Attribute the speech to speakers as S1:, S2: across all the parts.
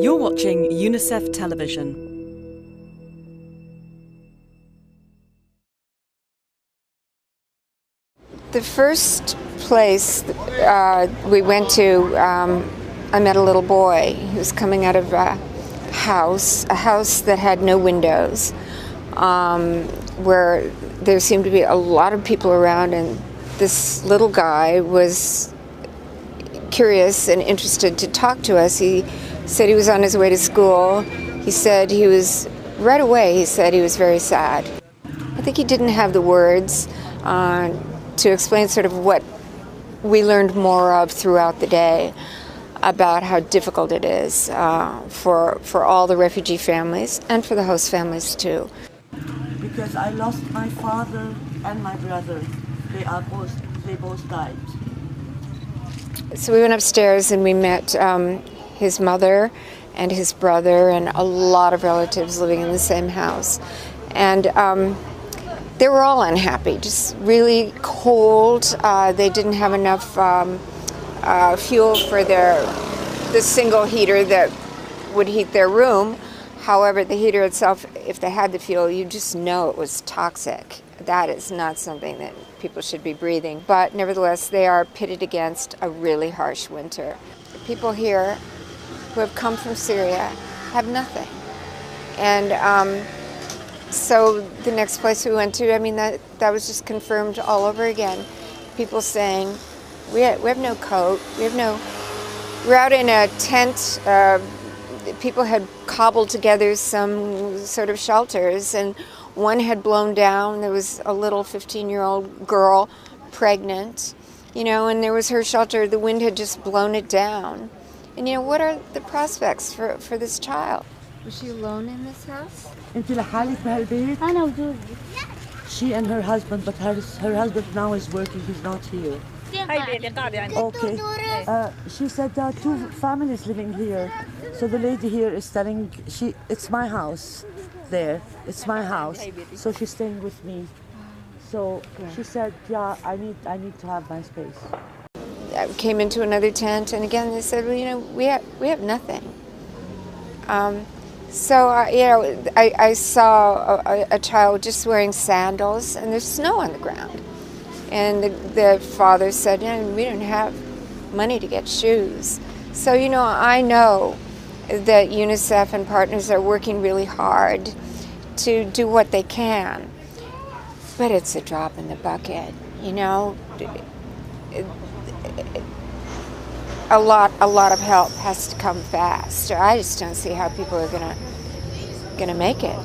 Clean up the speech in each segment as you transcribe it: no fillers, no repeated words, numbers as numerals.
S1: You're watching UNICEF television.
S2: The first place we went to, I met a little boy who was coming out of a house that had no windows, where there seemed to be a lot of people around, and this little guy was curious and interested to talk to us. He said he was on his way to school. He said he was very sad. I think he didn't have the words to explain sort of what we learned more of throughout the day about how difficult it is for all the refugee families and for the host families too.
S3: Because I lost my father and my brother. They both died.
S2: So we went upstairs and we met his mother and his brother and a lot of relatives living in the same house. And they were all unhappy, just really cold. They didn't have enough fuel for the single heater that would heat their room. However, the heater itself, if they had the fuel, you just know it was toxic. That is not something that people should be breathing. But nevertheless, they are pitted against a really harsh winter. People here who have come from Syria have nothing. And so the next place we went to, I mean, that was just confirmed all over again. People saying, we have no coat, we're out in a tent. People had cobbled together some sort of shelters, and one had blown down. There was a little 15-year-old girl, pregnant, and there was her shelter. The wind had just blown it down. And what are the prospects for this child? Was she alone in this house?
S3: She and her husband, but her husband now is working, he's not here. Okay. She said there are two families living here. So the lady here is telling, it's my house there. It's my house. So she's staying with me. So she said, yeah, I need to have my space.
S2: I came into another tent, and again they said, well, we have nothing. So I saw a child just wearing sandals, and there's snow on the ground. And the father said, we don't have money to get shoes. So, I know that UNICEF and partners are working really hard to do what they can. But it's a drop in the bucket, A lot of help has to come fast. I just don't see how people are gonna make it.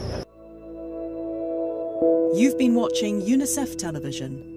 S1: You've been watching UNICEF television.